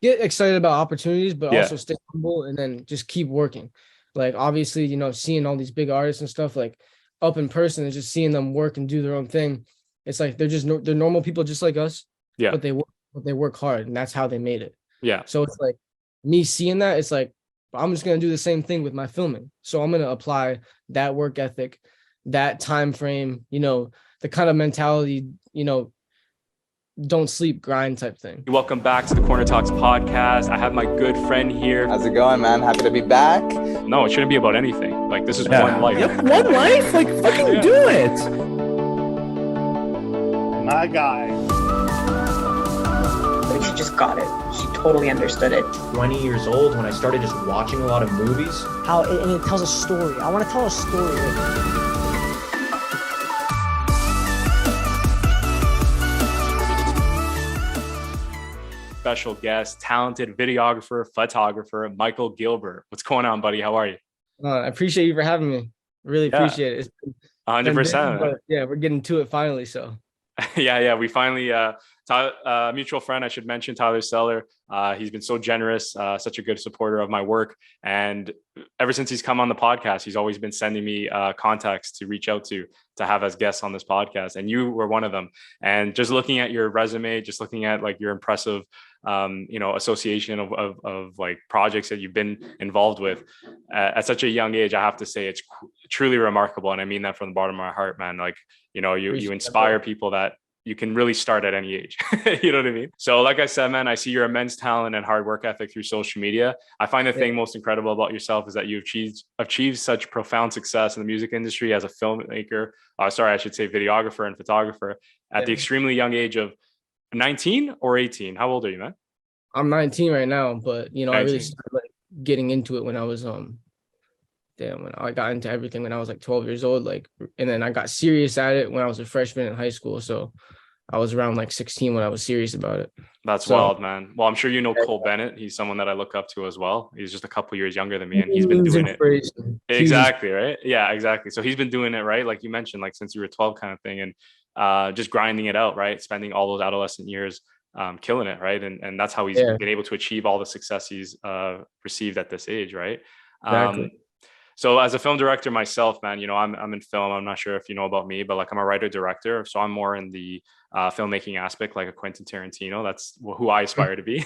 get excited about opportunities, but Yeah. also stay humble and then just keep working. Like obviously, seeing all these big artists and stuff like up in person and just seeing them work and do their own thing. It's like they're normal people just like us, Yeah. but they work hard and that's how they made it. Yeah. So it's like me seeing that, it's like I'm just gonna do the same thing with my filming. So I'm gonna apply that work ethic, that time frame, the kind of mentality, don't sleep, grind type thing. Welcome back to the Corner Talks podcast. I have my good friend here. How's it going, man? Happy to be back. No, it shouldn't be about anything. Like, this is one life. Yep, one life. Like, fucking do it. My guy. But she just got it. She totally understood it. 20 years old when I started just watching a lot of movies. And it tells a story. I want to tell a story. Special guest, talented videographer, photographer, Michael Gilbert. What's going on, buddy? How are you? I appreciate you for having me. Really appreciate it. It's been 100%. busy, but yeah, we're getting to it finally. So Yeah. We finally, mutual friend, I should mention, Tyler Seller. He's been so generous, such a good supporter of my work. And ever since he's come on the podcast, he's always been sending me contacts to reach out to have as guests on this podcast. And you were one of them. And just looking at your resume, just looking at like your impressive, association of like projects that you've been involved with at such a young age, I have to say it's truly remarkable. And I mean that from the bottom of my heart, man. Like, you inspire people that you can really start at any age. You know what I mean? So like I said, man, I see your immense talent and hard work ethic through social media. I find the thing most incredible about yourself is that you achieved such profound success in the music industry as a filmmaker. I should say videographer and photographer at the extremely young age of 19 or 18. How old are you, man? I'm 19 right now, but I really 19. started like getting into it when I was when I got into everything when I was like 12 years old, like, and then I got serious at it when I was a freshman in high school. So I was around like 16 when I was serious about it. That's wild, man. Well, I'm sure you know Cole Bennett. He's someone that I look up to as well. He's just a couple years younger than me, and he's been doing it. Exactly, right? Yeah, exactly. So he's been doing it, right? Like you mentioned, like since you were 12 kind of thing, and just grinding it out, right? Spending all those adolescent years killing it, right? And that's how he's been able to achieve all the success he's received at this age, right? Exactly. So as a film director myself, man, I'm in film. I'm not sure if you know about me, but like I'm a writer director. So I'm more in the filmmaking aspect, like a Quentin Tarantino. That's who I aspire to be.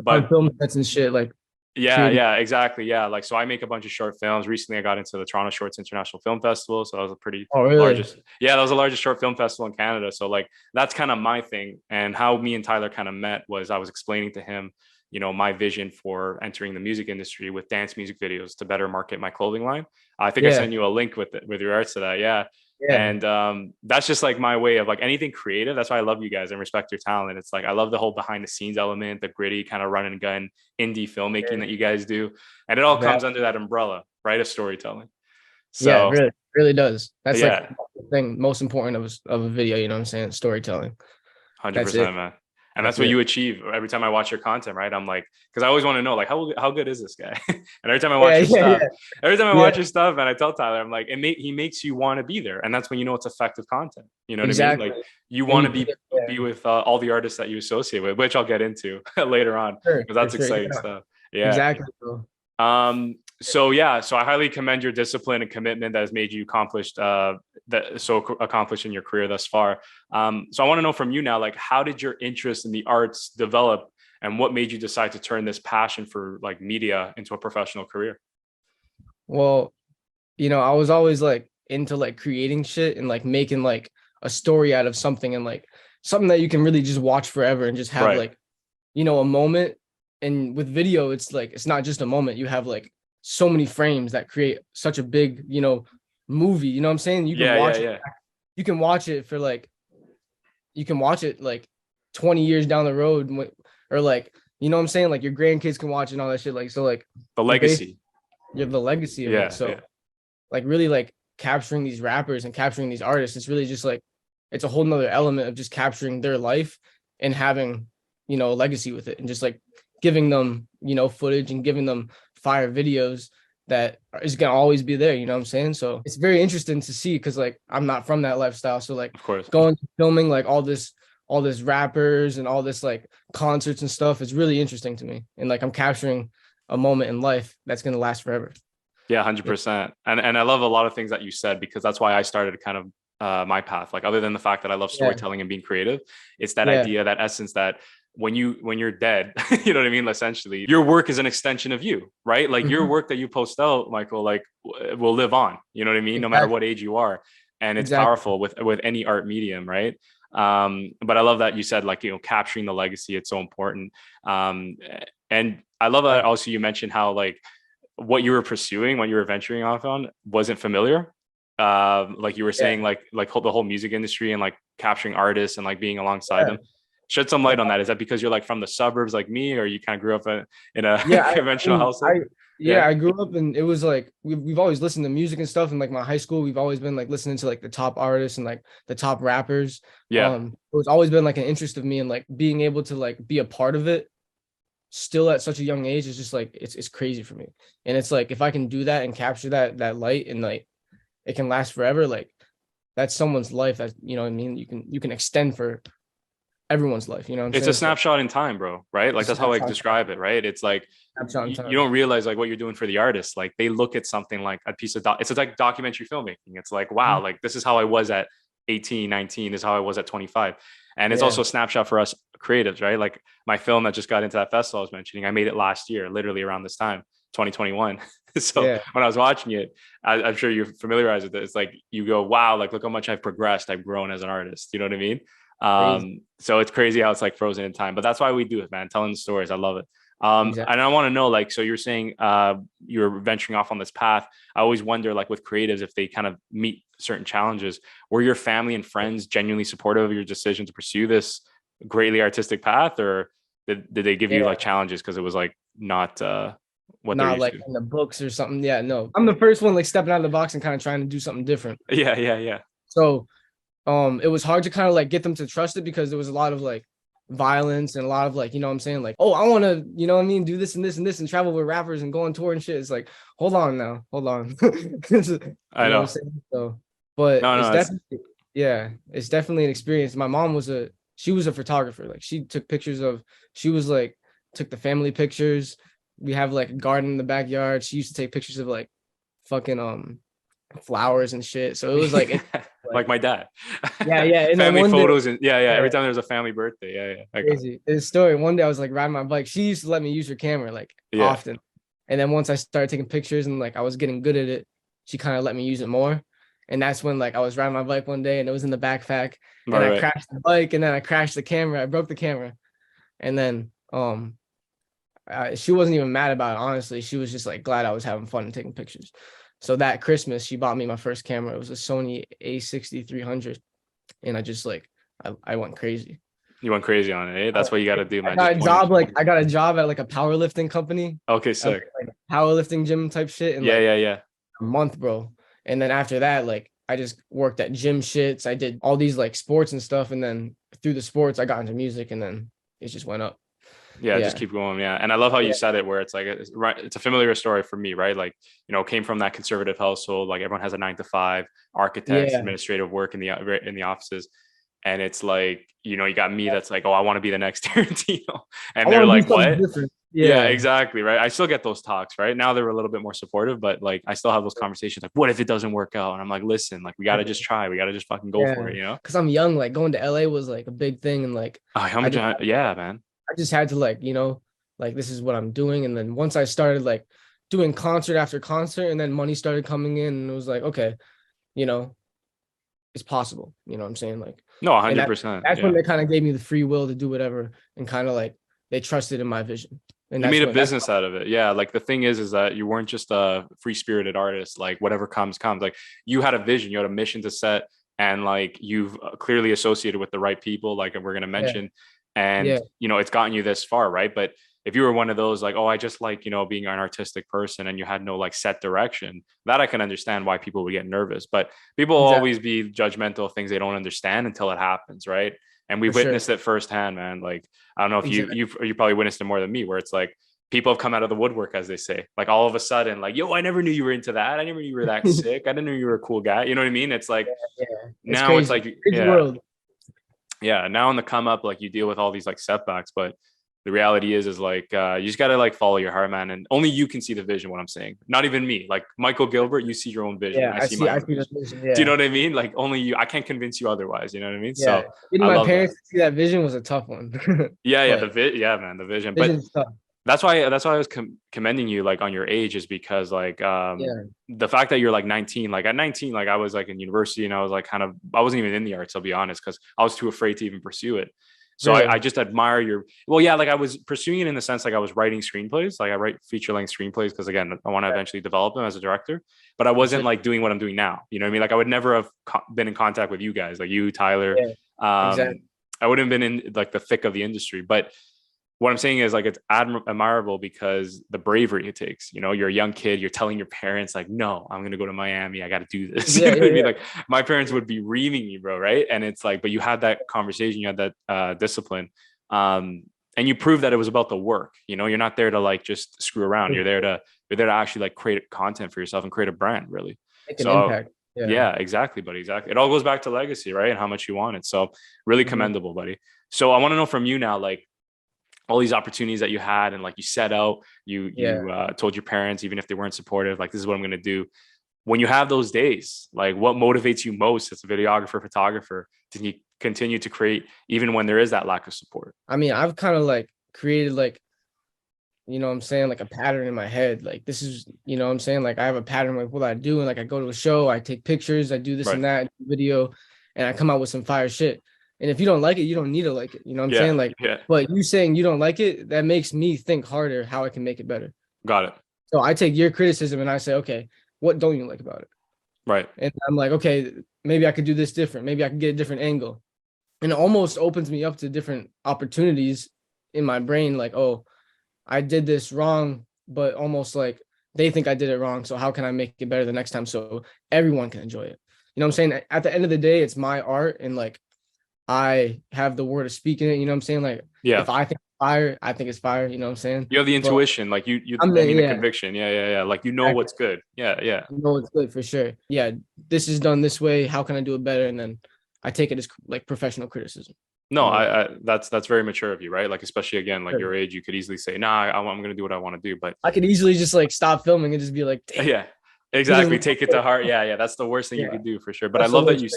But film sets and shit, like yeah, exactly. Yeah. Like, so I make a bunch of short films. Recently I got into the Toronto Shorts International Film Festival. So that was a pretty largest. Yeah, that was the largest short film festival in Canada. So like, that's kind of my thing. And how me and Tyler kind of met was I was explaining to him, my vision for entering the music industry with dance music videos to better market my clothing line. I think I sent you a link with regards to that. Yeah. And that's just like my way of like anything creative. That's why I love you guys and respect your talent. It's like I love the whole behind the scenes element, the gritty kind of run and gun indie filmmaking that you guys do. And it all comes under that umbrella, right, of storytelling. So it really does. That's like the thing most important of a video, you know what I'm saying? Storytelling. 100%, man. And that's what you achieve every time I watch your content, right? I'm like, because I always want to know, like, how good is this guy? And every time I watch your stuff, and I tell Tyler, I'm like, he makes you want to be there, and that's when you know it's effective content. You know what I mean? Like, you want to be with all the artists that you associate with, which I'll get into later on, because that's exciting stuff. Yeah, exactly. So I highly commend your discipline and commitment that has made you accomplished in your career thus far. So I want to know from you now, like, how did your interest in the arts develop, and what made you decide to turn this passion for like media into a professional career? Well, I was always like into like creating shit and like making like a story out of something, and like something that you can really just watch forever and just have like, a moment. And with video, it's like, it's not just a moment. You have like so many frames that create such a big, movie, you know what I'm saying? You can watch it. You can watch it for like, 20 years down the road, or like, you know what I'm saying? Like your grandkids can watch it and all that shit. Like, so like the legacy. You're the legacy of it. So like really like capturing these rappers and capturing these artists, it's really just like, it's a whole nother element of just capturing their life and having, a legacy with it, and just like giving them, footage and giving them fire videos that is going to always be there. You know what I'm saying? So it's very interesting to see, because like I'm not from that lifestyle. So like, of course, going to filming like all this all this rappers and all this like concerts and stuff. It's really interesting to me. And like I'm capturing a moment in life that's going to last forever. Yeah, 100%. And I love a lot of things that you said, because that's why I started kind of my path. Like, other than the fact that I love storytelling and being creative, it's that idea, that essence that when you're dead, you know what I mean? Essentially, your work is an extension of you, right? Like your work that you post out, Michael, like will live on, you know what I mean? No matter what age you are. And it's powerful with any art medium, right? But I love that you said, like, you know, capturing the legacy, it's so important. And I love that also you mentioned how like what you were pursuing, what you were venturing off on wasn't familiar. Like you were saying, like the whole music industry and like capturing artists and like being alongside them. Shed some light on that. Is that because you're like from the suburbs like me, or you kind of grew up in a conventional household? I grew up, and it was like we've always listened to music and stuff. And like my high school, we've always been like listening to like the top artists and like the top rappers. It was always been like an interest of me, and like being able to like be a part of it still at such a young age is just like it's crazy for me. And it's like if I can do that and capture that light, and like it can last forever, like that's someone's life that, you know what I mean, you can extend for everyone's life, you know what I'm saying? It's a snapshot in time, bro, right? Like that's how I describe it, right? It's like you don't realize like what you're doing for the artist. Like they look at something like a piece of it's like documentary filmmaking. It's like, wow, like this is how I was at 18, 19, this is how I was at 25. And it's also a snapshot for us creatives, right? Like my film that just got into that festival I was mentioning, I made it last year, literally around this time, 2021. So when I was watching it, I'm sure you're familiarized with it. It's like you go, wow, like look how much I've progressed. I've grown as an artist. You know what I mean? So it's crazy how it's like frozen in time, but that's why we do it, man. Telling the stories. I love it. And I want to know, like, so you're saying you're venturing off on this path. I always wonder, like with creatives, if they kind of meet certain challenges, were your family and friends genuinely supportive of your decision to pursue this greatly artistic path, or did they give you like challenges because it was like not what they're used like to? In the books or something? No, I'm the first one like stepping out of the box and kind of trying to do something different. So it was hard to kind of like get them to trust it, because there was a lot of like violence and a lot of like, you know what I'm saying, like, oh, I want to, you know what I mean, do this and this and this and travel with rappers and go on tour and shit. It's like, hold on. I know. So, but it's definitely an experience. My mom she was a photographer. Like she took pictures took the family pictures. We have like a garden in the backyard. She used to take pictures of like fucking flowers and shit. So it was like like my dad. And family photos and every time there was a family birthday. Crazy. It's a story. One day I was like riding my bike. She used to let me use her camera like often. And then once I started taking pictures and like I was getting good at it, she kind of let me use it more. And that's when like I was riding my bike one day and it was in the backpack and I crashed the bike, and then I crashed the camera. I broke the camera. And then she wasn't even mad about it, honestly. She was just like glad I was having fun and taking pictures. So that Christmas, she bought me my first camera. It was a Sony A6300, and I just like I went crazy. You went crazy on it, eh? That's what you got to do, man. I got a job at like a powerlifting company. Okay, sick. Like powerlifting gym type shit. And a month, bro. And then after that, like I just worked at gym shits. I did all these like sports and stuff, and then through the sports, I got into music, and then it just went up. Just keep going. And I love how you said it, where it's like it's a familiar story for me, right? Like, you know, came from that conservative household, like everyone has a 9 to 5, architects, administrative work in the offices, and it's like, you know, you got me that's like, oh, I want to be the next Tarantino, and they're like, what? Exactly, right. I still get those talks, right? Now they're a little bit more supportive, but like I still have those conversations like, what if it doesn't work out? And I'm like, listen, like we got to just try, we got to just fucking go for it, you know? Because I'm young, like going to LA was like a big thing, and like man, I just had to like, you know, like this is what I'm doing. And then once I started like doing concert after concert, and then money started coming in, and it was like, okay, you know, it's possible. You know what I'm saying? Like, no, 100%. That's when they kind of gave me the free will to do whatever, and kind of like they trusted in my vision. And you made a business out of it. Yeah. Like the thing is that you weren't just a free spirited artist, like whatever comes. Like you had a vision, you had a mission to set, and like you've clearly associated with the right people, like we're going to mention. And, you know, it's gotten you this far, right? But if you were one of those like, oh, I just like, you know, being an artistic person, and you had no like set direction, that I can understand why people would get nervous. But people will always be judgmental of things they don't understand until it happens, right? And we witnessed it firsthand, man. Like, I don't know if you probably witnessed it more than me, where it's like people have come out of the woodwork, as they say, like all of a sudden, like, yo, I never knew you were into that. I never knew you were that sick. I didn't know you were a cool guy. You know what I mean? It's like, now it's like, world. yeah, now on the come up, like you deal with all these like setbacks, but the reality is like you just gotta like follow your heart, man, and only you can see the vision. What I'm saying, not even me. Like Michael Gilbert, you see your own vision. Yeah, I see my I own see vision. that vision. Do you know Yeah. what I mean? Like only you. I can't convince you otherwise. You know what I mean? Yeah. So Getting I my love that. parents to see that vision was a tough one. Yeah, yeah, But yeah, man, the vision. But vision's tough. that's why I was commending you like on your age is because like Yeah. the fact that you're like 19, like at 19, like I was like in university and I was like kind of I wasn't even in the arts, I'll be honest, because I was too afraid to even pursue it. So Really? I just admire your well, yeah, like I was pursuing it in the sense like I was writing screenplays, like I write feature length screenplays because again, I want to eventually develop them as a director, but I wasn't like doing what I'm doing now. You know what I mean? Like I would never have been in contact with you guys, like you, Tyler. Yeah, exactly. I wouldn't have been in like the thick of the industry, but what I'm saying is like it's admirable because the bravery it takes. You know, you're a young kid, you're telling your parents like, "No, I'm gonna go to Miami. I got to do this." Yeah, You know what I yeah, mean? yeah. Like my parents would be reaming me, bro, right? And it's like, but you had that conversation, you had that discipline, and you proved that it was about the work. You know, you're not there to like just screw around. You're there to actually like create content for yourself and create a brand, really. Make an So impact. Yeah. yeah, exactly, buddy. Exactly. It all goes back to legacy, right? And how much you want it. So really commendable, buddy. So I want to know from you now, like all these opportunities that you had and like you set out, you told your parents, even if they weren't supportive, like this is what I'm going to do. When you have those days, like what motivates you most as a videographer, photographer to continue to create even when there is that lack of support? I mean, I've kind of like created like, you know what I'm saying, like a pattern in my head. Like this is, you know what I'm saying? Like I have a pattern with what I do. And like I go to a show, I take pictures, I do this and that video, and I come out with some fire shit. And if you don't like it, you don't need to like it. You know what I'm saying? Like, but you saying you don't like it, that makes me think harder how I can make it better. Got it. So I take your criticism and I say, okay, what don't you like about it? Right. And I'm like, okay, maybe I could do this different. Maybe I could get a different angle. And it almost opens me up to different opportunities in my brain. Like, oh, I did this wrong, but almost like they think I did it wrong. So how can I make it better the next time so everyone can enjoy it? You know what I'm saying? At the end of the day, it's my art and like I have the word of speaking it. You know what I'm saying? Like, if I think it's fire, I think it's fire. You know what I'm saying? You have the intuition, like you the conviction. Yeah. Like, you know what's good. Yeah. You know what's good for sure. Yeah. This is done this way. How can I do it better? And then I take it as like professional criticism. No, I that's very mature of you, right? Like, especially again, like your age, you could easily say, nah, I'm going to do what I want to do. But I could easily just like stop filming and just be like, damn. Yeah, exactly. Take it to heart. Yeah. That's the worst thing you could do for sure. But that's I love that you.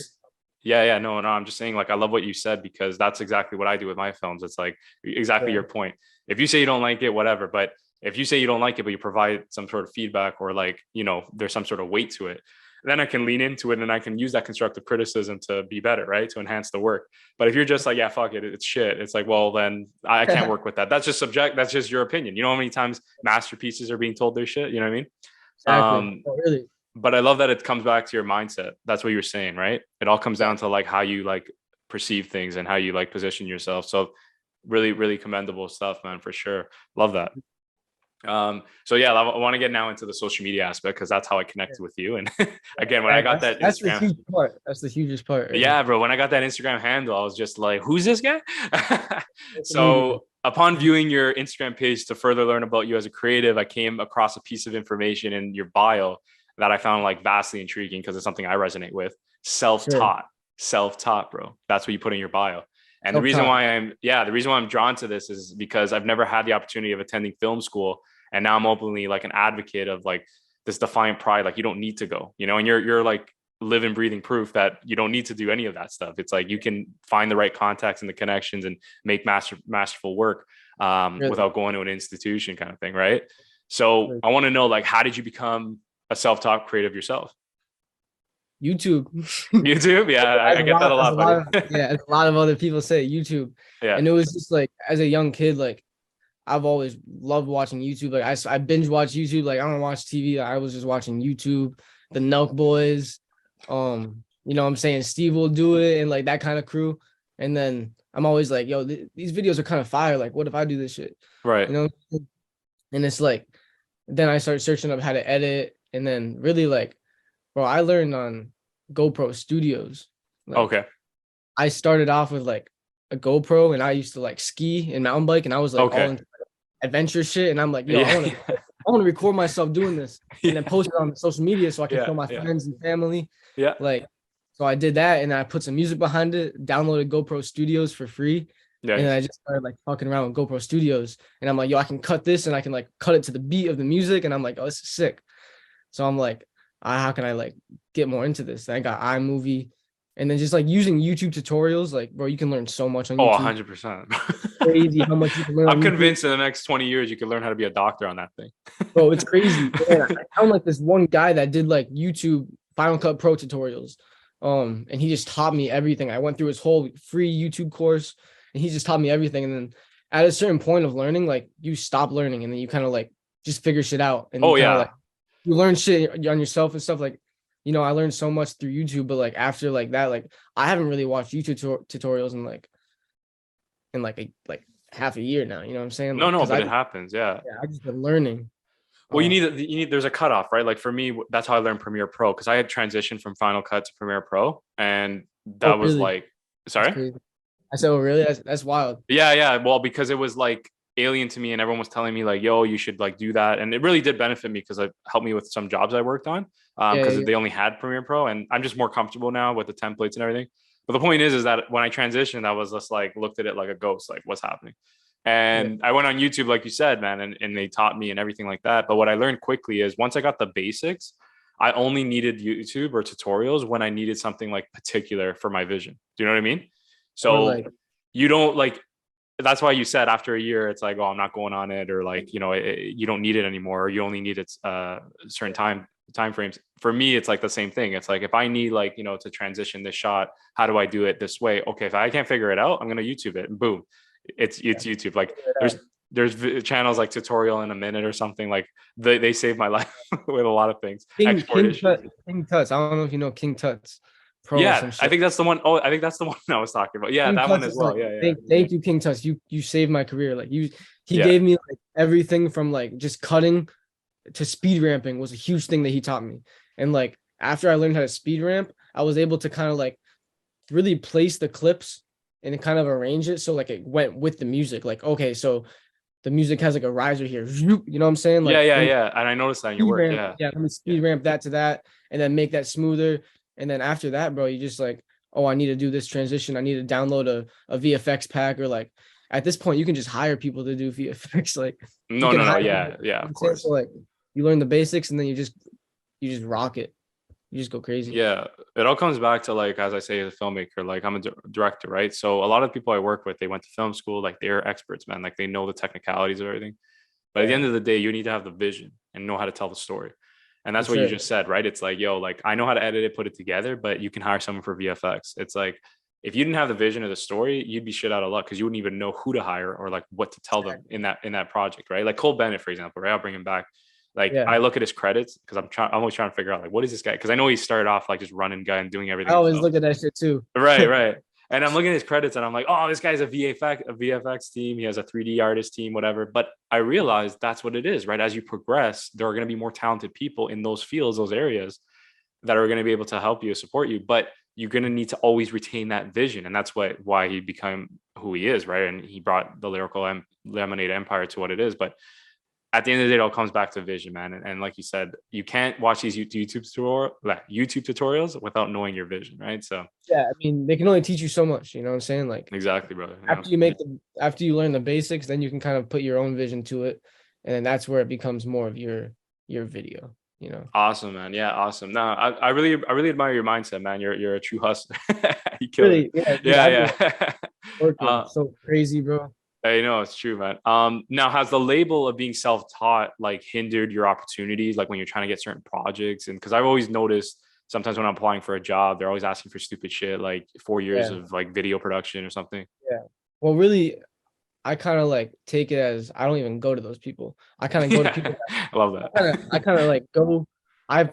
No. I'm just saying, like, I love what you said because that's exactly what I do with my films. It's like exactly your point. If you say you don't like it, whatever. But if you say you don't like it, but you provide some sort of feedback or like, you know, there's some sort of weight to it, then I can lean into it and I can use that constructive criticism to be better, right? To enhance the work. But if you're just like, yeah, fuck it, it's shit. It's like, well, then I can't work with that. That's just that's just your opinion. You know how many times masterpieces are being told their shit? You know what I mean? Exactly. Really. But I love that it comes back to your mindset. That's what you're saying, right? It all comes down to like how you like perceive things and how you like position yourself. So really, really commendable stuff, man, for sure. Love that. So yeah, I want to get now into the social media aspect because that's how I connected with you. And again, when I got that's Instagram, the huge part. That's the hugest part. Right? Yeah, bro. When I got that Instagram handle, I was just like, who's this guy? So upon viewing your Instagram page to further learn about you as a creative, I came across a piece of information in your bio that I found like vastly intriguing because it's something I resonate with. Self-taught, bro. That's what you put in your bio. And the reason why I'm drawn to this is because I've never had the opportunity of attending film school. And now I'm openly like an advocate of like this defiant pride. Like you don't need to go, you know, and you're like living, breathing proof that you don't need to do any of that stuff. It's like you can find the right contacts and the connections and make masterful work without going to an institution kind of thing. Right. So I want to know, like, how did you become a self-taught creative yourself? YouTube. Yeah, I get that a lot. A lot of other people say YouTube. Yeah. And it was just like, as a young kid, like I've always loved watching YouTube. Like I binge watch YouTube. Like I don't watch TV. I was just watching YouTube, the Nelk Boys. You know what I'm saying? Steve will do it and like that kind of crew. And then I'm always like, yo, these videos are kind of fire. Like, what if I do this shit? Right. You know? And it's like, then I started searching up how to edit. And then really like, bro, I learned on GoPro Studios. Like, okay. I started off with like a GoPro and I used to like ski and mountain bike. And I was like all into adventure shit. And I'm like, yo, I want to record myself doing this and then post it on social media so I can show my friends and family. Yeah. Like, So I did that and I put some music behind it, downloaded GoPro Studios for free. Yeah. And then I just started like fucking around with GoPro Studios. And I'm like, yo, I can cut this and I can like cut it to the beat of the music. And I'm like, oh, this is sick. So I'm like, how can I like get more into this? And I got iMovie. And then just like using YouTube tutorials, like, bro, you can learn so much on YouTube. 100%. Crazy how much you can learn. I'm convinced in the next 20 years you could learn how to be a doctor on that thing. Bro, it's crazy. Man, I found like this one guy that did like YouTube Final Cut Pro tutorials. And he just taught me everything. I went through his whole free YouTube course and he just taught me everything. And then at a certain point of learning, like you stop learning and then you kind of like just figure shit out. And like, you learn shit on yourself and stuff. Like, you know, I learned so much through YouTube, but like after like that, like I haven't really watched YouTube tutorials in like half a year now. You know what I'm saying? Like, No, but it happens. Yeah. I just been learning. Well, you need there's a cutoff, right? Like for me, that's how I learned Premiere Pro, because I had transitioned from Final Cut to Premiere Pro, and that was like, sorry. I said, oh, really? That's wild. Yeah. Well, because it was like alien to me, and everyone was telling me like, yo, you should like do that, and it really did benefit me because it helped me with some jobs I worked on, because they only had Premiere Pro, and I'm just more comfortable now with the templates and everything. But the point is that when I transitioned, I was just like looked at it like a ghost, like what's happening. And I went on YouTube, like you said, man, and they taught me and everything like that. But what I learned quickly is once I got the basics, I only needed YouTube or tutorials when I needed something like particular for my vision. Do you know what I mean? So you don't like, that's why you said after a year, it's like, oh, I'm not going on it, or like, you know, you don't need it anymore. Or you only need it certain time frames. For me, it's like the same thing. It's like, if I need like, you know, to transition this shot, how do I do it this way? Okay, if I can't figure it out, I'm going to YouTube it, and boom. It's YouTube. Like there's channels like Tutorial in a Minute or something, like they saved my life with a lot of things. King Tuts. I don't know if you know King Tuts Pro. Yeah, I think that's the one. Oh, I think that's the one I was talking about. Yeah, King that Tuts one as well. Like, thank you, King Tuts. You saved my career. Like he gave me like everything from like just cutting to speed ramping was a huge thing that he taught me. And like after I learned how to speed ramp, I was able to kind of like really place the clips and kind of arrange it so like it went with the music. Like, okay, so the music has like a riser here. You know what I'm saying? Like, yeah. And I noticed that in your work. Let me speed ramp that to that and then make that smoother. And then after that, bro, you just like, oh, I need to do this transition. I need to download a VFX pack, or like at this point you can just hire people to do VFX. Like no, yeah, of course. So, like you learn the basics and then you just rock it. You just go crazy. Yeah, it all comes back to like, as I say, as a filmmaker, like I'm a director, right? So a lot of people I work with, they went to film school, like they're experts, man. Like they know the technicalities of everything. But at the end of the day, you need to have the vision and know how to tell the story. And that's what you just said, right? It's like, yo, like I know how to edit it, put it together, but you can hire someone for VFX. It's like, if you didn't have the vision of the story, you'd be shit out of luck because you wouldn't even know who to hire or like what to tell them in that project, right? Like Cole Bennett, for example, right? I'll bring him back. Like I look at his credits because I'm always trying to figure out like, what is this guy? Because I know he started off like just running gun, doing everything. I always look at that shit too. Right. And I'm looking at his credits and I'm like, oh, this guy's a VFX team. He has a 3D artist team, whatever. But I realized that's what it is, right? As you progress, there are going to be more talented people in those fields, those areas that are going to be able to help you, support you. But you're going to need to always retain that vision. And that's why he became who he is, right? And he brought the Lyrical Lemonade Empire to what it is. But at the end of the day, it all comes back to vision, man. And like you said, you can't watch these YouTube tutorials without knowing your vision, right? So yeah, I mean, they can only teach you so much. You know what I'm saying? Like exactly, brother. After you learn the basics, then you can kind of put your own vision to it, and then that's where it becomes more of your video. You know? Awesome, man. Yeah, awesome. No, I really admire your mindset, man. You're a true hustler. You kill really, it. Yeah. So crazy, bro. I know it's true, man. Now has the label of being self-taught like hindered your opportunities, like when you're trying to get certain projects? And because I've always noticed sometimes when I'm applying for a job, they're always asking for stupid shit, like 4 years of like video production or something. Yeah. Well, really, I kind of like take it as I don't even go to those people. I kind of go to people. I love that. I kind of like go. I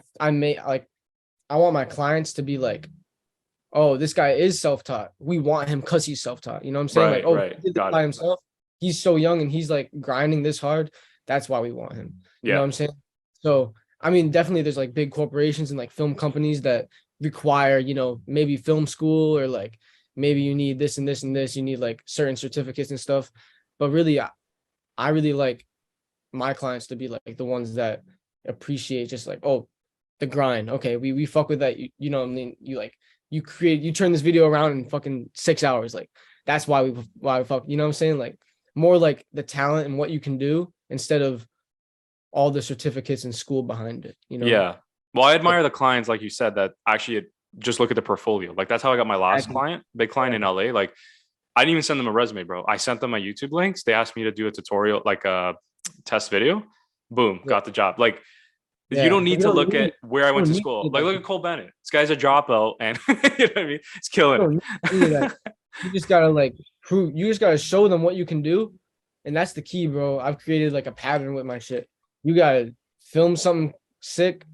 want my clients to be like, oh, this guy is self-taught. We want him because he's self-taught. You know what I'm saying? He did this by himself. He's so young and he's like grinding this hard. That's why we want him. You know what I'm saying? So, I mean, definitely there's like big corporations and like film companies that require, you know, maybe film school, or like maybe you need this and this and this. You need like certain certificates and stuff. But really, I really like my clients to be like the ones that appreciate just like, oh, the grind. Okay, we fuck with that. You know what I mean? you turn this video around in fucking 6 hours. Like that's why we fuck, you know what I'm saying? Like more like the talent and what you can do instead of all the certificates in school behind it, you know? Yeah. Well, I admire the clients, like you said, that actually just look at the portfolio. Like that's how I got my last client, big client in LA. Like I didn't even send them a resume, bro. I sent them my YouTube links. They asked me to do a tutorial, like a test video. Boom, got the job. Like you don't need to look at where I went to school. Like look at Cole Bennett. This guy's a dropout, and you know what I mean? It's killing it. You just gotta like prove. You just gotta show them what you can do, and that's the key, bro. I've created like a pattern with my shit. You gotta film something sick,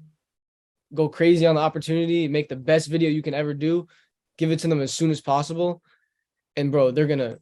go crazy on the opportunity, make the best video you can ever do, give it to them as soon as possible. And bro,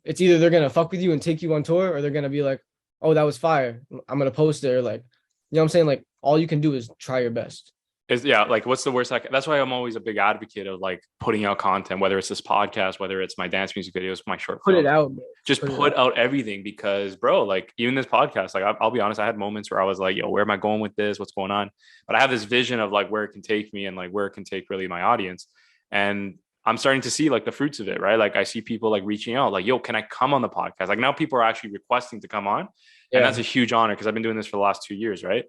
it's either they're gonna fuck with you and take you on tour, or they're gonna be like, oh, that was fire, I'm gonna post it, or like, you know what I'm saying? Like all you can do is try your best. Like what's the worst? That's why I'm always a big advocate of like putting out content, whether it's this podcast, whether it's my dance music videos, my short films. Put it out, bro. Just put out everything, because bro, like even this podcast, like I'll be honest, I had moments where I was like, yo, where am I going with this? What's going on? But I have this vision of like where it can take me and like where it can take really my audience. And I'm starting to see like the fruits of it, right? Like I see people like reaching out, like, yo, can I come on the podcast? Like now people are actually requesting to come on. And that's a huge honor because I've been doing this for the last 2 years, right?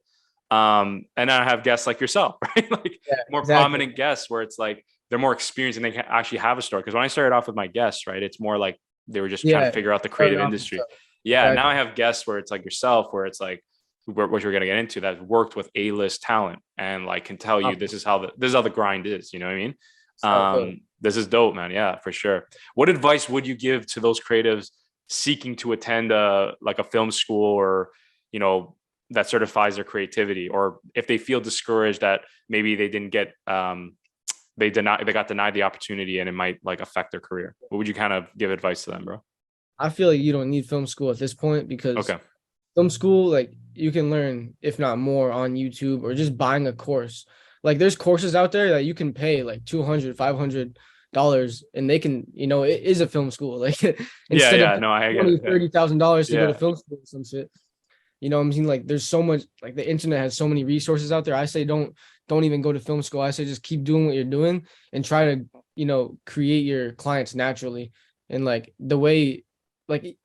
And I have guests like yourself, right? Like more prominent guests where it's like they're more experienced and they can actually have a story. Because when I started off with my guests, right, it's more like they were just trying to figure out the creative industry. Yeah. Now I have guests where it's like yourself, where it's like what you're going to get into, that worked with A-list talent and like can tell you this is how the grind is. You know what I mean? This is dope, man. Yeah, for sure. What advice would you give to those creatives seeking to attend like a film school, or, you know, that certifies their creativity, or if they feel discouraged that maybe they didn't get, they got denied the opportunity and it might like affect their career? What would you kind of give advice to them, bro? I feel like you don't need film school at this point, because film school, like you can learn, if not more, on YouTube or just buying a course. Like there's courses out there that you can pay like $200, $500, and they can, you know, it is a film school. Like instead of I get it. $30,000 to go to film school or some shit. You know what I'm saying? Like there's so much, like the internet has so many resources out there. I say don't even go to film school. I say just keep doing what you're doing and try to, you know, create your clients naturally. And like the way, like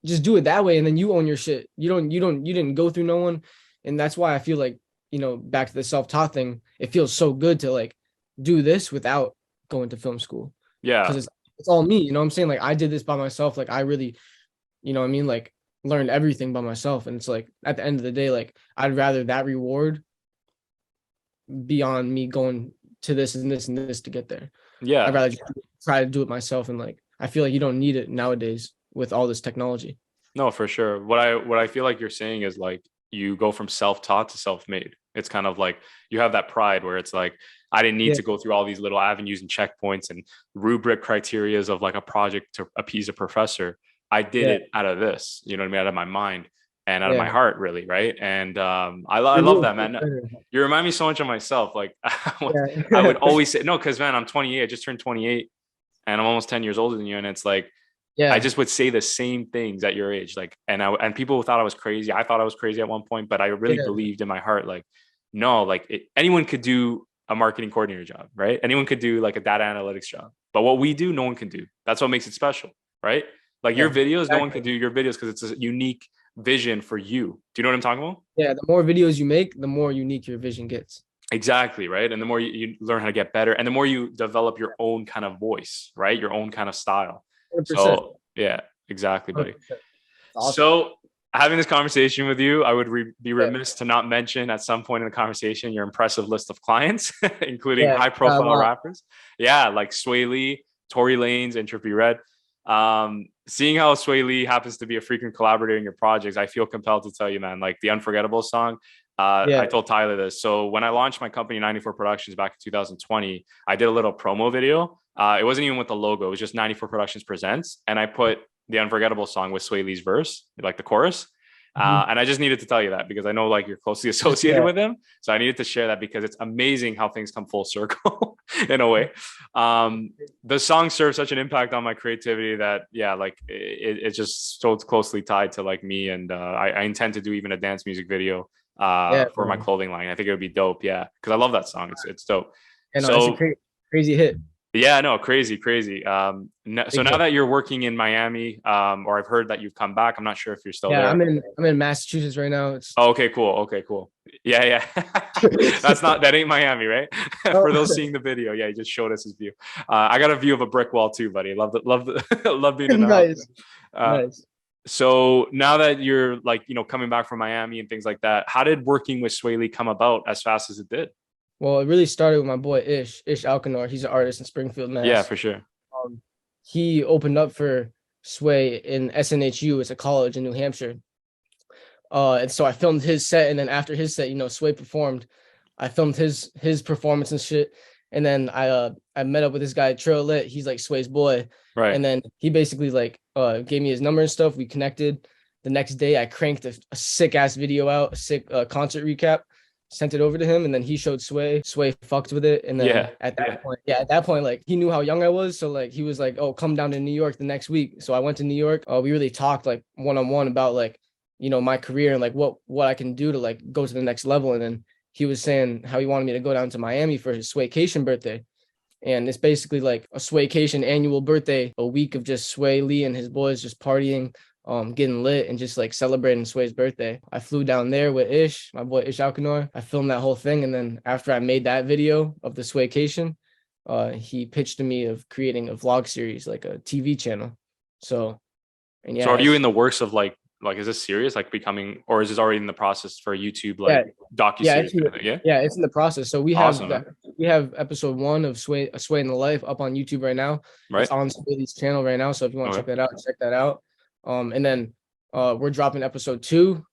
just do it that way, and then you own your shit. You didn't go through no one. And that's why I feel like, you know, back to the self-taught thing, it feels so good to like do this without going to film school. Yeah. Because it's all me, you know what I'm saying? Like I did this by myself. Like I really, you know what I mean? Like learned everything by myself. And it's like at the end of the day, like I'd rather that reward beyond me going to this and this and this to get there. Yeah. I'd rather just try to do it myself. And like I feel like you don't need it nowadays with all this technology. No, for sure. What I feel like you're saying is like you go from self-taught to self-made. It's kind of like you have that pride where it's like, I didn't need to go through all these little avenues and checkpoints and rubric criterias of like a project to appease a professor. I did it out of this, you know what I mean? Out of my mind and out of my heart, really. Right. And I love that, man. You remind me so much of myself. Like I would always say, no, because man, I'm 28. I just turned 28 and I'm almost 10 years older than you. And it's like, I just would say the same things at your age. Like, and people thought I was crazy. I thought I was crazy at one point, but I really believed in my heart, like, no, like anyone could do a marketing coordinator job, right? Anyone could do like a data analytics job, but what we do, no one can do. That's what makes it special, right? Like your videos, no one can do your videos because it's a unique vision for you. Do you know what I'm talking about? Yeah, the more videos you make, the more unique your vision gets. Exactly, right? And the more you learn how to get better, and the more you develop your own kind of voice, right? Your own kind of style. 100%. So yeah, exactly, buddy. Awesome. So having this conversation with you, I would be remiss to not mention at some point in the conversation your impressive list of clients, including high-profile rappers. Yeah, like Swae Lee, Tory Lanez, and Trippie Redd. Seeing how Swae Lee happens to be a frequent collaborator in your projects, I feel compelled to tell you, man, like the Unforgettable song. I told Tyler this. So when I launched my company 94 Productions back in 2020, I did a little promo video. It wasn't even with the logo. It was just 94 Productions Presents. And I put the Unforgettable song with Swae Lee's verse, like the chorus. And I just needed to tell you that because I know like you're closely associated with him. So I needed to share that because it's amazing how things come full circle in a way. The song serves such an impact on my creativity that, like it's just so closely tied to like me. And I intend to do even a dance music video for my clothing line. I think it would be dope. Yeah. Cause I love that song. It's dope. And so, it's a crazy hit. Yeah, no, crazy, crazy. So now that you're working in Miami, or I've heard that you've come back, I'm not sure if you're still Yeah, there. I'm in Massachusetts right now. It's Oh, okay, cool. Okay, cool. Yeah, yeah. That ain't Miami, right? oh, For those seeing the video, yeah, he just showed us his view. I got a view of a brick wall too, buddy. Love being in the house. nice, Uh, nice. so now that you're like, coming back from Miami and things like that, how did working with Swae Lee come about as fast as it did? Well, it really started with my boy Ish Alkanor. He's an artist in Springfield, Yeah, Mass. for sure. Um, he opened up for Sway in SNHU. It's a college in New Hampshire. And so I filmed his set, and then after his set, Sway performed. I filmed his performance and shit. And then I met up with this guy Trail Lit. He's like Sway's boy. Right. And then he basically like gave me his number and stuff. We connected. The next day I cranked a sick ass video out, a sick concert recap, sent it over to him, and then he showed Sway. Sway fucked with it. And then at that point, like he knew how young I was. So like he was like, oh, come down to New York the next week. So I went to New York. We really talked like one-on-one about like, my career and like what I can do to like go to the next level. And then he was saying how he wanted me to go down to Miami for his Swaycation birthday. And it's basically like a Swaycation annual birthday, a week of just Swae Lee and his boys just partying, getting lit and just like celebrating Sway's birthday. I flew down there with Ish, my boy Ish Alkanor. I filmed that whole thing. And then after I made that video of the Swaycation, he pitched to me of creating a vlog series, like a TV channel. So are you in the works of like, is this serious? Like becoming, or is this already in the process for YouTube? Like docu-series? It's in the process. So we awesome, have episode 1 of Sway in the Life up on YouTube right now. Right. It's on Swae Lee's channel right now. So if you want to check that out. And then we're dropping episode 2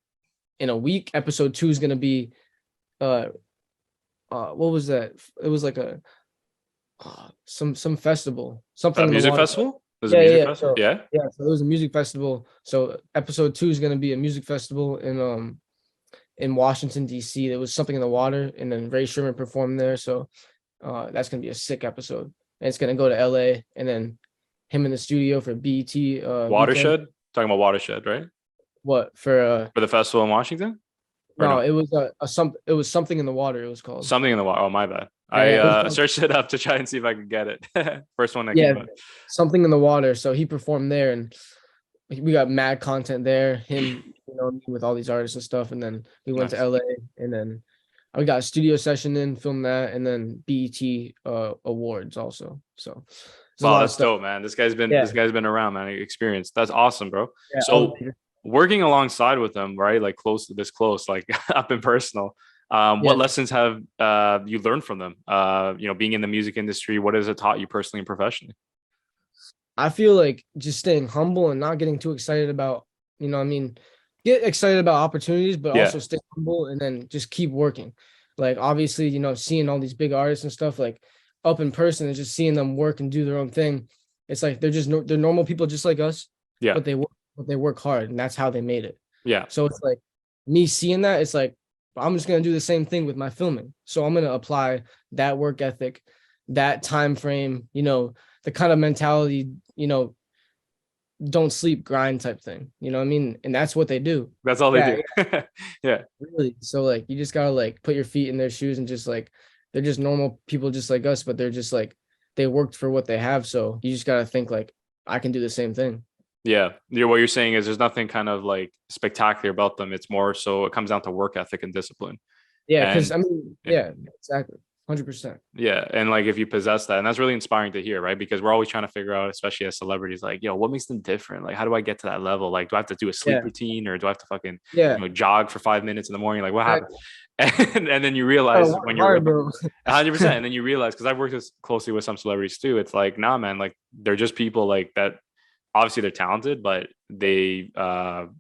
in a week. Episode 2 is gonna be what was that? It was like a some festival, something music festival. So there was a music festival. So episode 2 is going to be a music festival in Washington, D.C. There was something in the water, and then Ray Sherman performed there. So that's going to be a sick episode. And it's going to go to L.A. and then him in the studio for BET. Watershed? Weekend. Talking about Watershed, right? What for the festival in Washington? No, it was it was something in the water. It was called something in the water. Oh, my bad. I searched it up to try and see if I could get it. First one that came up. Something in the water. So he performed there, and we got mad content there. Him, with all these artists and stuff. And then we went to LA, and then we got a studio session in, filmed that, and then BET awards also. So wow, that's dope, man. This guy's been around, man. Experienced. That's awesome, bro. Yeah, so working alongside with them, right? Like close, like up and personal. What lessons have you learned from them? Being in the music industry, what has it taught you personally and professionally? I feel like just staying humble and not getting too excited about, get excited about opportunities, but also stay humble and then just keep working. Like, obviously, seeing all these big artists and stuff like up in person and just seeing them work and do their own thing. It's like, they're normal people just like us, but they work hard, and that's how they made it. Yeah. So it's like me seeing that, it's like, I'm just going to do the same thing with my filming. So I'm going to apply that work ethic, that time frame, the kind of mentality, don't sleep, grind type thing. You know what I mean? And that's what they do. That's all they do. Yeah. Really. So like, you just got to like put your feet in their shoes and just like, they're just normal people just like us, but they're just like, they worked for what they have. So you just got to think like, I can do the same thing. Yeah. What you're saying is there's nothing kind of like spectacular about them. It's more so it comes down to work ethic and discipline. Yeah. Because exactly. 100%. Yeah. And like if you possess that, and that's really inspiring to hear, right? Because we're always trying to figure out, especially as celebrities, like, what makes them different? Like, how do I get to that level? Like, do I have to do a sleep routine, or do I have to fucking jog for 5 minutes in the morning? Like, what happened? And then you realize when you're 100%, and then you realize, because I've worked closely with some celebrities too, it's like, nah, man, like they're just people like that. Obviously they're talented, but they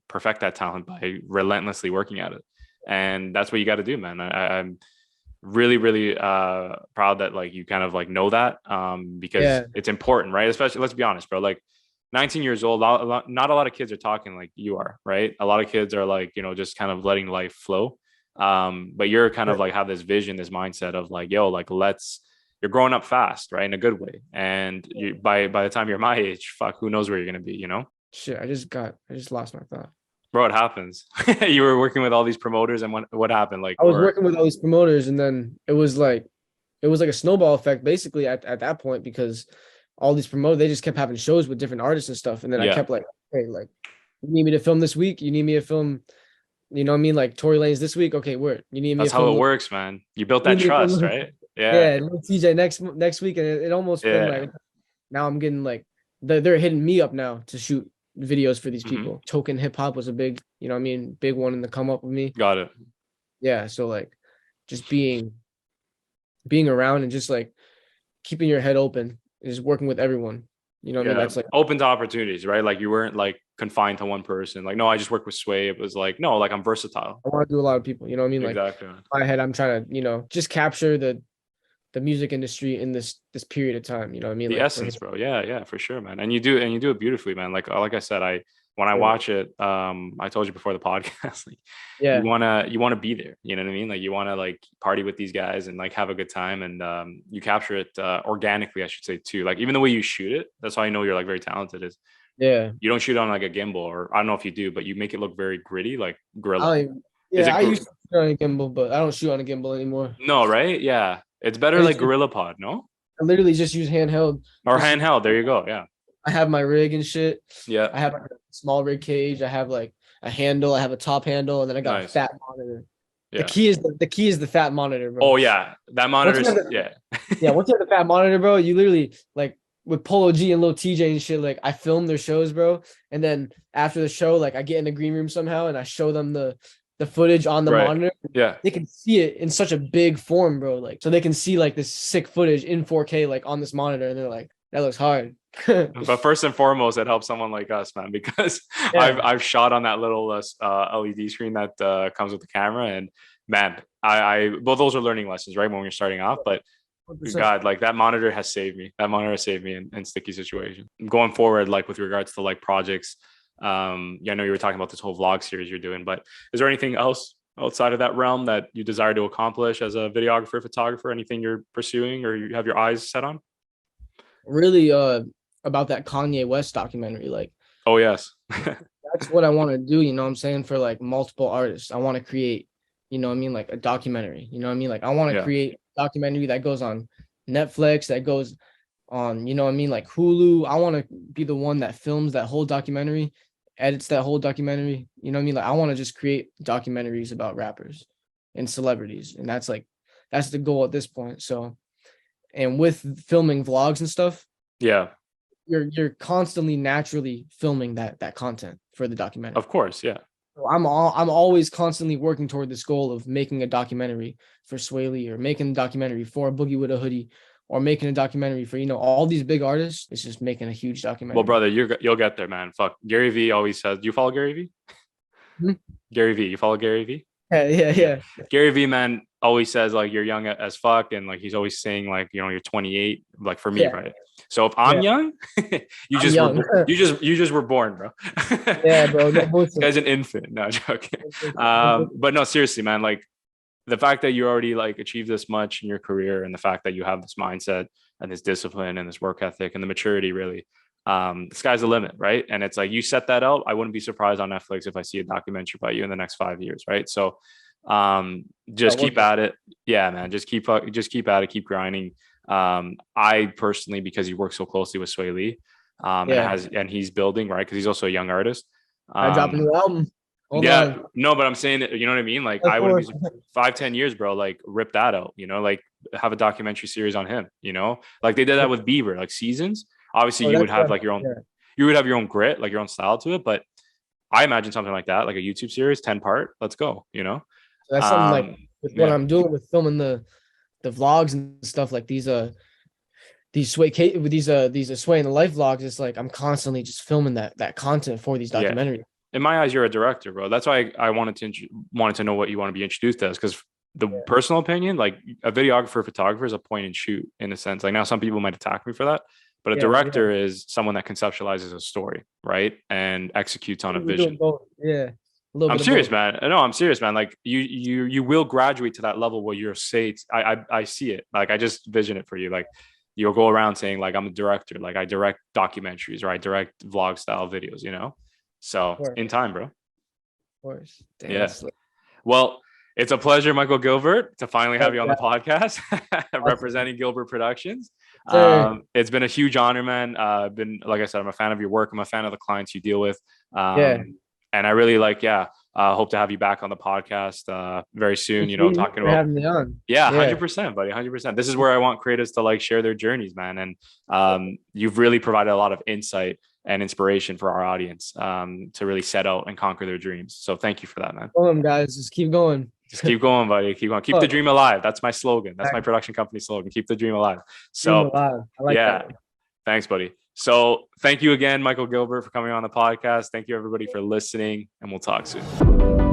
perfect that talent by relentlessly working at it. And that's what you got to do, man. I'm really, really proud that like you kind of like know that because it's important, right? Especially, let's be honest, bro, like 19 years old, not a lot of kids are talking like you are, right? A lot of kids are like, just kind of letting life flow. But you're kind of like have this vision, this mindset of like, like you're growing up fast, right? In a good way. And you, by the time you're my age, fuck, who knows where you're going to be, Shit, I just lost my thought. Bro, it happens. You were working with all these promoters, and what happened? Like, I was working with all these promoters, and then it was it was like a snowball effect basically at that point, because all these promoters, they just kept having shows with different artists and stuff. And then I kept like, hey, like, you need me to film this week? You need me to film, you know what I mean? Like Tory Lanez this week? Okay, word. You need me That's to how film it works, man. You built that trust, right? Yeah, TJ next week. And it almost been like, now I'm getting like, they're hitting me up now to shoot videos for these people. Token hip hop was a big, you know what I mean, big one in the come up with me. Got it. Yeah, so like just being around and just like keeping your head open, is working with everyone. You know what I mean? That's like open to opportunities, right? Like you weren't like confined to one person. Like, no, I just work with Swae. It was like, no, like I'm versatile. I want to do a lot of people. You know what I mean? Like exactly. In my head, I'm trying to, you know, just capture the music industry in this period of time. You know what I mean? The like, essence, bro. Yeah, for sure, man. And you do it beautifully, man. Like I said, when I watch it, I told you before the podcast, like, you wanna be there. You know what I mean? Like you wanna like party with these guys and like have a good time, and you capture it organically, I should say too. Like even the way you shoot it, that's how I know you're like very talented. Is you don't shoot on like a gimbal, or I don't know if you do, but you make it look very gritty, like Gorilla. I used to shoot on a gimbal, but I don't shoot on a gimbal anymore. No, right? Yeah, it's better like Gorilla Pod. No, I literally just use handheld. Or handheld. There you go. Yeah. I have my rig and shit. Yeah. I have like a small rig cage. I have like a handle. I have a top handle, and then I got a fat monitor. Yeah. The key is the fat monitor, bro. Oh yeah, that monitor. Yeah. Once you have the fat monitor, bro, you literally like with Polo G and Lil TJ and shit. Like I film their shows, bro, and then after the show, like I get in the green room somehow and I show them the footage on the monitor. Yeah, they can see it in such a big form, bro. Like so they can see like this sick footage in 4K, like on this monitor, and they're like, that looks hard. But first and foremost, it helps someone like us, man, because I've shot on that little LED screen that comes with the camera, and man, well, those are learning lessons, right, when you're starting off. But 100%. God, like that monitor has saved me. That monitor has saved me in sticky situations. Going forward, like with regards to like projects, I know you were talking about this whole vlog series you're doing, but is there anything else outside of that realm that you desire to accomplish as a videographer, photographer? Anything you're pursuing or you have your eyes set on? Really, about that Kanye West documentary, like, oh yes, that's what I want to do. You know what I'm saying? For like multiple artists, I want to create, you know what I mean, like a documentary. You know what I mean? Like I want to create a documentary that goes on Netflix, that goes on, you know what I mean, like Hulu. I want to be the one that films that whole documentary, edits that whole documentary. You know what I mean? Like I want to just create documentaries about rappers and celebrities, and that's the goal at this point. So, and with filming vlogs and stuff, you're constantly naturally filming that content for the documentary. Of course, yeah. So I'm always constantly working toward this goal of making a documentary for Swae Lee, or making a documentary for a Boogie with a Hoodie, or making a documentary for, you know, all these big artists. It's just making a huge documentary. Well, brother, you'll get there, man. Fuck. Gary Vee always says, do you follow Gary Vee? Gary Vee, you follow Gary Vee? Yeah. Gary Vee, man, always says like you're young as fuck, and like he's always saying like, you know, you're 28, like for me, right? So if I'm young, you just were born, bro. Yeah, bro. This guy's an infant. No, joking. But no, seriously, man, like the fact that you already like achieved this much in your career, and the fact that you have this mindset and this discipline and this work ethic and the maturity, really, the sky's the limit, right? And it's like you set that out. I wouldn't be surprised on Netflix if I see a documentary about you in the next 5 years, right? So just keep at it. Yeah, man, just keep at it, keep grinding. I personally, because you work so closely with Swae Lee, and he's building, right, because he's also a young artist. I dropped a new album. No, but I'm saying that, you know what I mean? Like I would be 5-10 years, bro, like rip that out, you know, like have a documentary series on him, you know, like they did that with Bieber, like Seasons. Obviously you would have like your own, you would have your own grit, like your own style to it. But I imagine something like that, like a YouTube series, 10-part, let's go, you know? So that's something like with what I'm doing with filming the vlogs and stuff, like these Swae and the Life vlogs. It's like I'm constantly just filming that content for these documentaries. In my eyes, you're a director, bro. That's why I wanted to know what you want to be introduced as, because the personal opinion, like a videographer, photographer is a point and shoot in a sense. Like now some people might attack me for that, but a director is someone that conceptualizes a story, right, and executes on a vision. I'm serious, man. No, I'm serious, man. Like you will graduate to that level where you're I see it. Like I just vision it for you. Like you'll go around saying like I'm a director, like I direct documentaries or I direct vlog style videos, you know? So in time, bro. Of course. Damn, well, It's a pleasure, Michael Gilbert, to finally have you on the podcast, representing Gilbert Productions. It's been a huge honor, man. Like I said, I'm a fan of your work. I'm a fan of the clients you deal with. And I really hope to have you back on the podcast very soon. You know, talking about having me on. 100%, buddy, 100%. This is where I want creatives to like share their journeys, man. And you've really provided a lot of insight and inspiration for our audience to really set out and conquer their dreams. So thank you for that, man. Go on, guys. Just keep going. Just keep going, buddy. Keep going. Keep the dream alive. That's my slogan. That's my production company slogan. Keep the dream alive. So I like that. Thanks, buddy. So thank you again, Michael Gilbert, for coming on the podcast. Thank you, everybody, for listening, and we'll talk soon.